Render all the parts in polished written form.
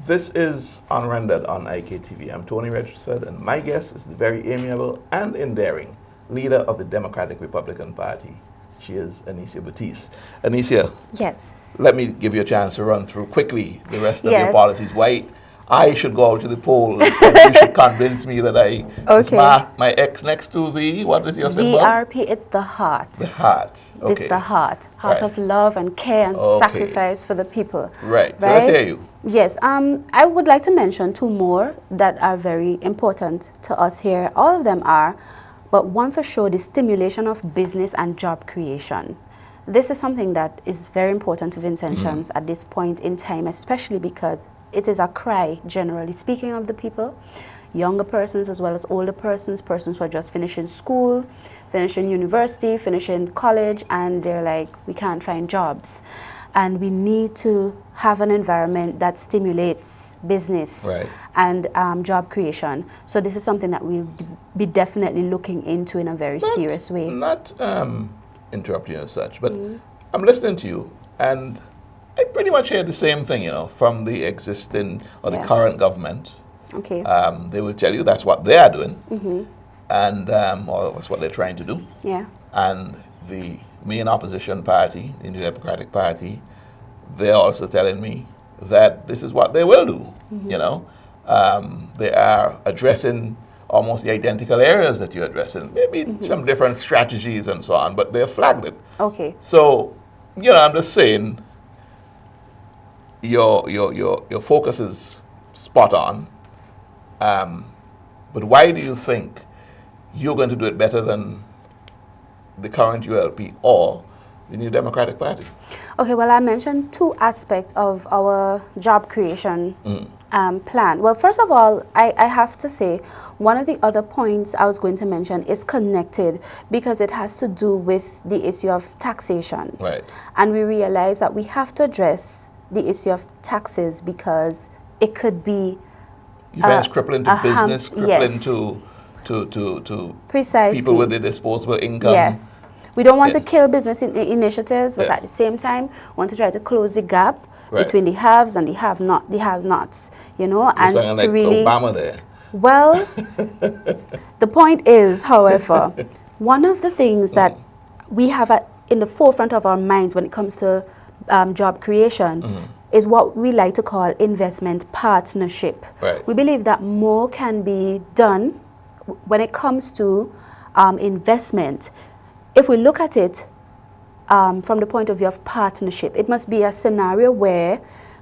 This is Unrendered on IKTV. I'm Tony Regisford, and my guest is the very amiable and endearing leader of the Democratic Republican Party. She is Anesia Baptiste. Anesia, yes. Let me give you a chance to run through quickly the rest of your policies. Why I should go out to the polls and you should convince me that I mark my X next to the, what is your symbol? DRP, it's the heart. The heart. Okay. It's the heart. Heart of love and care and sacrifice for the people. Right. So let's hear you. Yes. I would like to mention two more that are very important to us here. All of them are, but one for sure, the stimulation of business and job creation. This is something that is very important to Vincentians at this point in time, especially because it is a cry, generally speaking, of the people, younger persons as well as older persons, persons who are just finishing school, finishing university, finishing college, and they're like, we can't find jobs. And we need to have an environment that stimulates business and job creation. So this is something that we'll be definitely looking into in a very serious way. Not interrupt you as such, but I'm listening to you, and I pretty much hear the same thing, you know, from the existing or the current government. Okay. They will tell you that's what they are doing, and or that's what they're trying to do. Yeah. And the main opposition party, the New Democratic Party, they're also telling me that this is what they will do. You know, they are addressing almost the identical areas that you're addressing, maybe some different strategies and so on, but they've flagged it. Okay. So, you know, I'm just saying, your focus is spot on, but why do you think you're going to do it better than the current ULP or the New Democratic Party? Okay, well, I mentioned two aspects of our job creation plan. Well, first of all, I have to say one of the other points I was going to mention is connected because it has to do with the issue of taxation. Right. And we realize that we have to address the issue of taxes because it could be it's crippling to business, crippling to precisely people with the disposable income. Yes. We don't want to kill business initiatives, but at the same time, want to try to close the gap between the haves and the have-nots, you know, and to like really Obama there. Well, the point is, however, one of the things that we have in the forefront of our minds when it comes to job creation is what we like to call investment partnership. Right. We believe that more can be done when it comes to investment. If we look at it from the point of view of partnership, it must be a scenario where,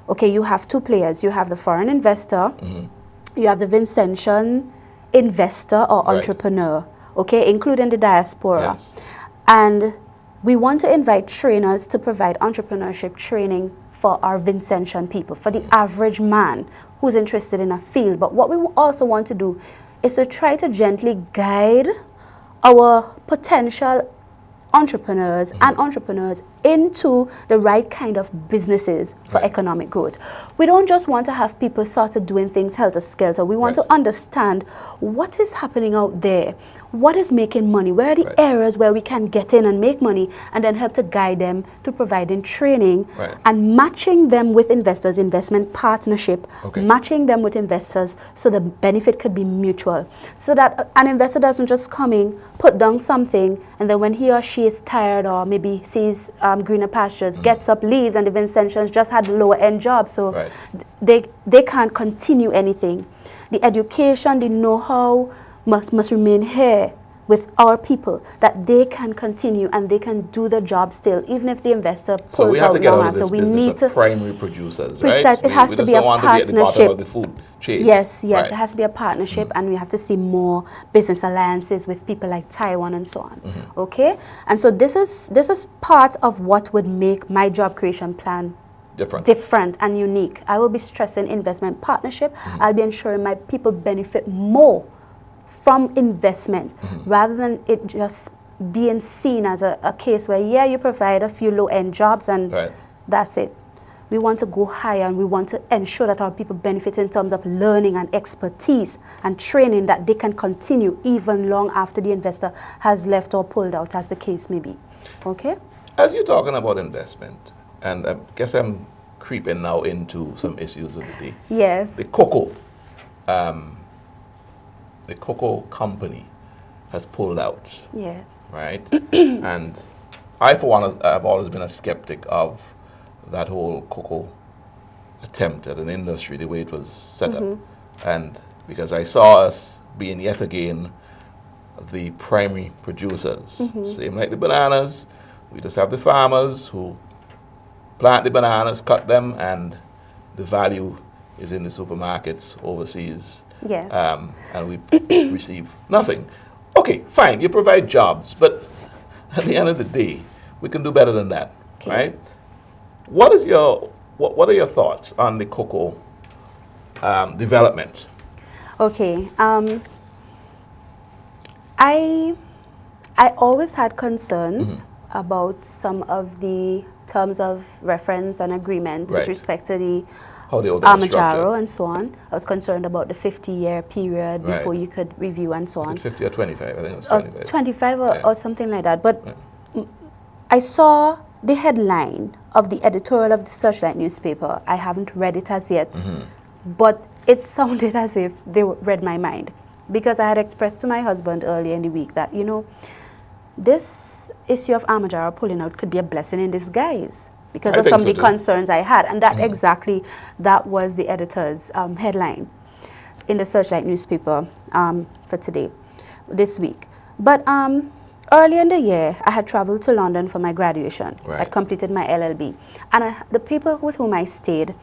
okay, you have two players. You have the foreign investor, you have the Vincentian investor or entrepreneur, okay, including the diaspora. Yes. And we want to invite trainers to provide entrepreneurship training for our Vincentian people, for the average man who's interested in a field. But what we also want to do is to try to gently guide our potential entrepreneurs and entrepreneurs into the right kind of businesses for economic growth. We don't just want to have people sort of doing things helter-skelter. We want to understand what is happening out there, what is making money, where are the areas where we can get in and make money, and then help to guide them through providing training and matching them with investors, investment partnership, matching them with investors so the benefit could be mutual. So that an investor doesn't just come in, put down something, and then when he or she is tired or maybe sees greener pastures, gets up, leaves, and the Vincentians just had lower end jobs, so they can't continue anything. The education, the know-how must remain here with our people, that they can continue and they can do the job still, even if the investor pulls so we have out to get long out of after. this we business need of to primary producers, precise, right? it has we to just be a don't want to be at the bottom partnership. of the food chain. Yes, it has to be a partnership, and we have to see more business alliances with people like Taiwan and so on. Okay, and so this is part of what would make my job creation plan different and unique. I will be stressing investment partnership. I'll be ensuring my people benefit more from investment rather than it just being seen as a case where, yeah, you provide a few low-end jobs and that's it. We want to go higher, and we want to ensure that our people benefit in terms of learning and expertise and training that they can continue even long after the investor has left or pulled out, as the case may be. Okay? As you're talking about investment, and I guess I'm creeping now into some issues of the day. Yes. The cocoa company has pulled out. Yes. Right? And I, for one, have always been a skeptic of that whole cocoa attempt at an industry, the way it was set up. And because I saw us being yet again the primary producers. Same like the bananas, we just have the farmers who plant the bananas, cut them, and the value is in the supermarkets overseas. Yes. And we receive nothing. Okay, fine, you provide jobs, but at the end of the day, we can do better than that, right? What are your thoughts on the cocoa development? Okay. I always had concerns about some of the terms of reference and agreement with respect to the Amajaro and so on. I was concerned about the 50-year period before you could review and so on. Was it 50 or 25? I think it was 25. 25 or something like that. But I saw the headline of the editorial of the Searchlight newspaper. I haven't read it as yet, but it sounded as if they read my mind, because I had expressed to my husband earlier in the week that, you know, this issue of Amajaro pulling out could be a blessing in disguise because of some of the concerns I had. And that that was the editor's headline in the Searchlight newspaper for this week. But earlier in the year, I had traveled to London for my graduation. I completed my LLB. And the people with whom I stayed,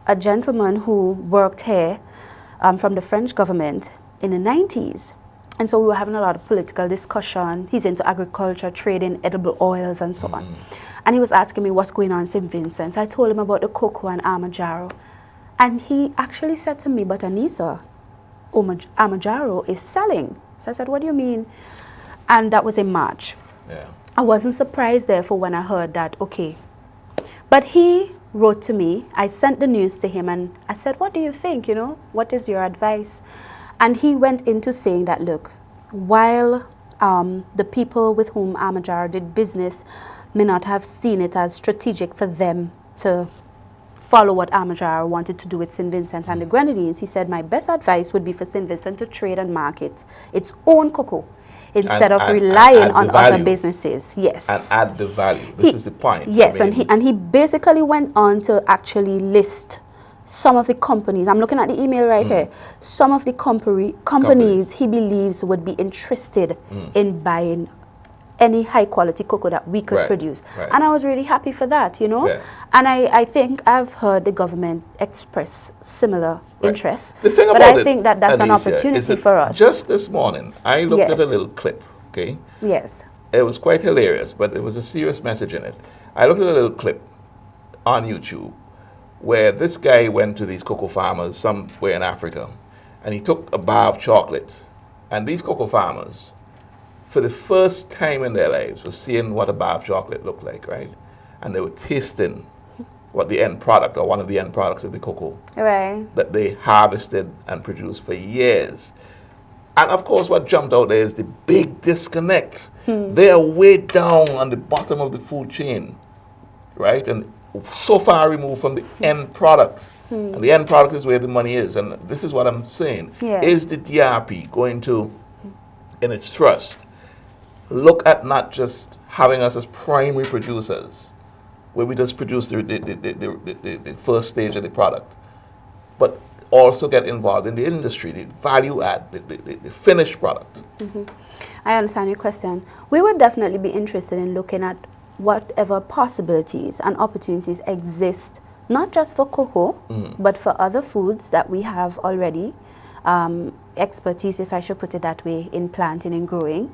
a gentleman who worked here from the French government in the 90s. And so we were having a lot of political discussion. He's into agriculture, trading edible oils and so on. And he was asking me what's going on in St. Vincent. So I told him about the cocoa and Amajaro. And he actually said to me, but Anesia, Amajaro is selling. So I said, what do you mean? And that was in March. I wasn't surprised, therefore, when I heard that, okay. But he wrote to me. I sent the news to him and I said, what do you think, you know? What is your advice? And he went into saying that, look, while the people with whom Amajaro did business may not have seen it as strategic for them to follow what Amajaro wanted to do with St. Vincent and the Grenadines, he said, my best advice would be for St. Vincent to trade and market its own cocoa instead of relying on other businesses. Yes. And add the value. This is the point. Yes, I mean, and he basically went on to actually list some of the companies. I'm looking at the email right here. Some of the companies he believes would be interested in buying any high quality cocoa that we could produce. And I was really happy for that, you know. And I think I've heard the government express similar interest. The thing but I think that that's an opportunity for us. Just this morning, I looked at a little clip, okay? Yes. It was quite hilarious, but there was a serious message in it. I looked at a little clip on YouTube where this guy went to these cocoa farmers somewhere in Africa, and he took a bar of chocolate. And these cocoa farmers, for the first time in their lives, were seeing what a bar of chocolate looked like, right? And they were tasting what the end product, or one of the end products of the cocoa that they harvested and produced for years. And of course, what jumped out there is the big disconnect. They are way down on the bottom of the food chain, right? And so far removed from the end product. And the end product is where the money is. And this is what I'm saying. Is the DRP going to, in its thrust, look at not just having us as primary producers, where we just produce the first stage of the product, but also get involved in the industry, the value add, the finished product? I understand your question. We would definitely be interested in looking at whatever possibilities and opportunities exist, not just for cocoa, but for other foods that we have already expertise, if I should put it that way, in planting and growing,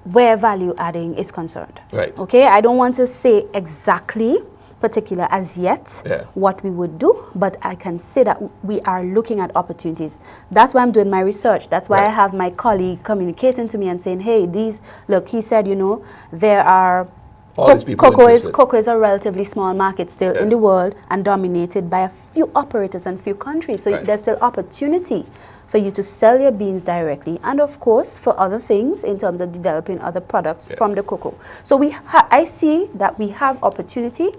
where value adding is concerned. Okay, I don't want to say exactly particular as yet what we would do, but I can say that we are looking at opportunities. That's why I'm doing my research. That's why I have my colleague communicating to me and saying, hey, look, he said, you know, there are cocoa is a relatively small market still in the world and dominated by a few operators and few countries. So there's still opportunity for you to sell your beans directly, and of course for other things in terms of developing other products from the cocoa. So I see that we have opportunity,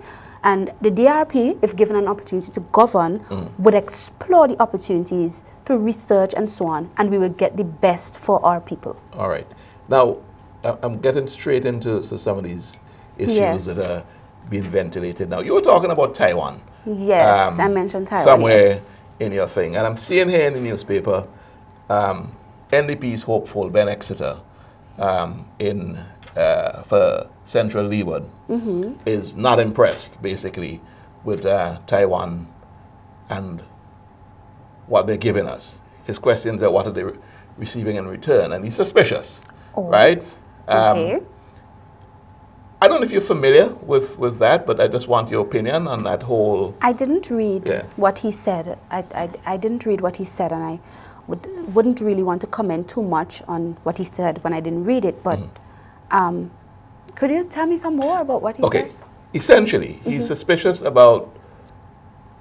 and the DRP, if given an opportunity to govern, would explore the opportunities through research and so on, and we would get the best for our people. All right. Now, I'm getting straight into some of these issues that are being ventilated now. You were talking about Taiwan. Yes, I mentioned Taiwan. Somewhere in your thing. And I'm seeing here in the newspaper, NDP's hopeful Ben Exeter for Central Leeward is not impressed, basically, with Taiwan and what they're giving us. His questions are what are they receiving in return, and he's suspicious, right? Okay. I don't know if you're familiar with that, but I just want your opinion on that whole... I didn't read what he said. I didn't read what he said, and I wouldn't really want to comment too much on what he said when I didn't read it, but could you tell me some more about what he said? Okay. Essentially, he's suspicious about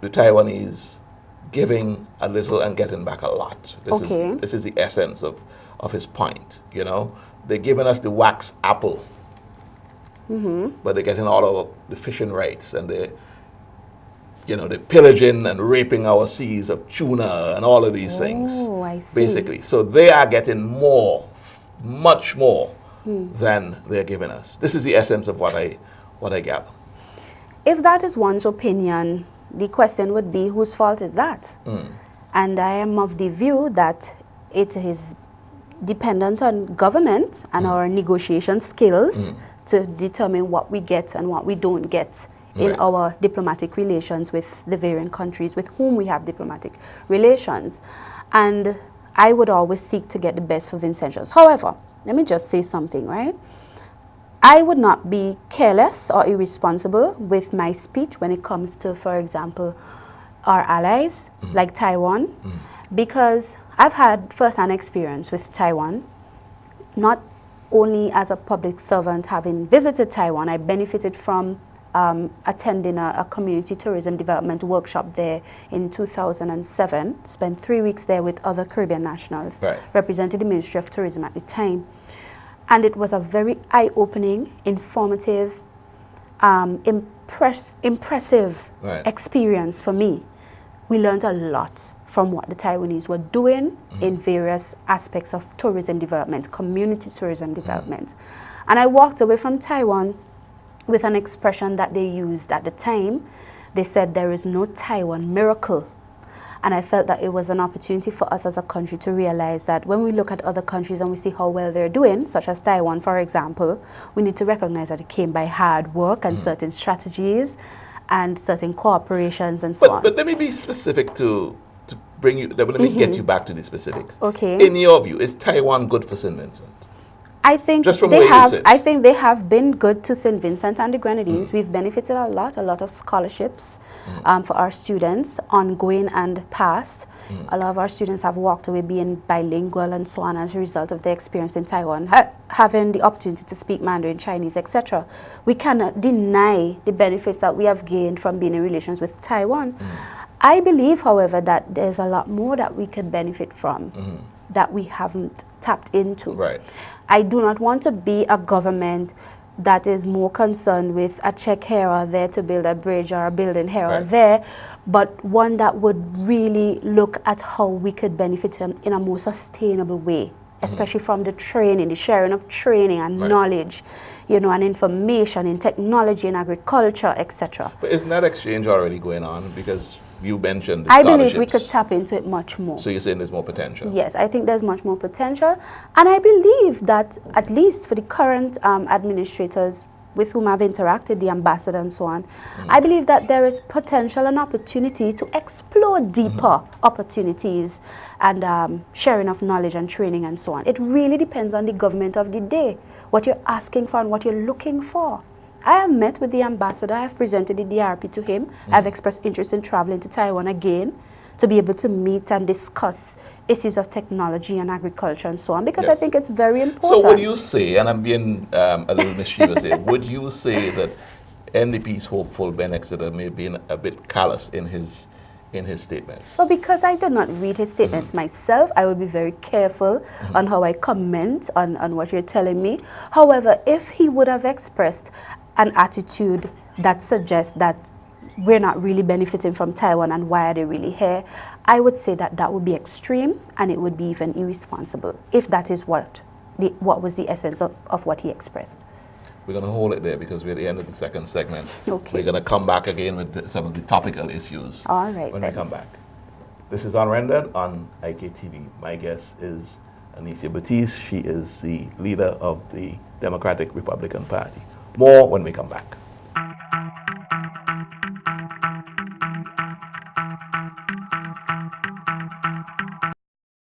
the Taiwanese giving a little and getting back a lot. This is the essence of his point, you know. They're giving us the wax apple, but they're getting all of the fishing rights, and they're pillaging and raping our seas of tuna and all of these things. I see. Basically. So they are getting more, much more than they're giving us. This is the essence of what I gather. If that is one's opinion, the question would be, whose fault is that? And I am of the view that it is dependent on government and our negotiation skills to determine what we get and what we don't get in our diplomatic relations with the varying countries with whom we have diplomatic relations. And I would always seek to get the best for Vincentians. However, let me just say something, right? I would not be careless or irresponsible with my speech when it comes to, for example, our allies like Taiwan, because I've had first-hand experience with Taiwan, not only as a public servant having visited Taiwan. I benefited from attending a community tourism development workshop there in 2007, spent 3 weeks there with other Caribbean nationals, represented the Ministry of Tourism at the time. And it was a very eye-opening, informative, impressive experience for me. We learned a lot from what the Taiwanese were doing in various aspects of tourism development, community tourism development. And I walked away from Taiwan with an expression that they used at the time. They said there is no Taiwan miracle. And I felt that it was an opportunity for us as a country to realize that when we look at other countries and we see how well they're doing, such as Taiwan, for example, we need to recognize that it came by hard work and certain strategies and certain cooperations and so on. But let me be specific to bring you, let me get you back to the specifics. Okay. In your view, is Taiwan good for St. Vincent? I think they have been good to St. Vincent and the Grenadines. We've benefited a lot of scholarships for our students, ongoing and past. A lot of our students have walked away being bilingual and so on as a result of their experience in Taiwan, having the opportunity to speak Mandarin, Chinese, etc. We cannot deny the benefits that we have gained from being in relations with Taiwan. I believe, however, that there's a lot more that we could benefit from that we haven't tapped into. I do not want to be a government that is more concerned with a check here or there to build a bridge or a building here or there, but one that would really look at how we could benefit them in a more sustainable way, especially from the training, the sharing of training and knowledge, you know, and information in technology and agriculture, etc. But isn't that exchange already going on? Because you mentioned the scholarships. I believe we could tap into it much more. So you're saying there's more potential? Yes, I think there's much more potential. And I believe that, at least for the current administrators with whom I've interacted, the ambassador and so on, I believe that there is potential and opportunity to explore deeper opportunities and sharing of knowledge and training and so on. It really depends on the government of the day, what you're asking for and what you're looking for. I have met with the ambassador. I have presented the DRP to him. I've expressed interest in traveling to Taiwan again to be able to meet and discuss issues of technology and agriculture and so on, because I think it's very important. So would you say, and I'm being a little mischievous here, would you say that NDP's hopeful Ben Exeter may be a bit callous in his in his statements? Well, because I did not read his statements myself, I would be very careful on how I comment on what you're telling me. However, if he would have expressed an attitude that suggests that we're not really benefiting from Taiwan and why are they really here, I would say that that would be extreme and it would be even irresponsible if that is what was the essence of what he expressed. We're going to hold it there because we're at the end of the second segment. Okay. We're going to come back again with some of the topical issues All right, when then. we come back. This is Unrendered on IKTV. My guest is Anesia Baptiste. She is the leader of the Democratic Republican Party. More when we come back.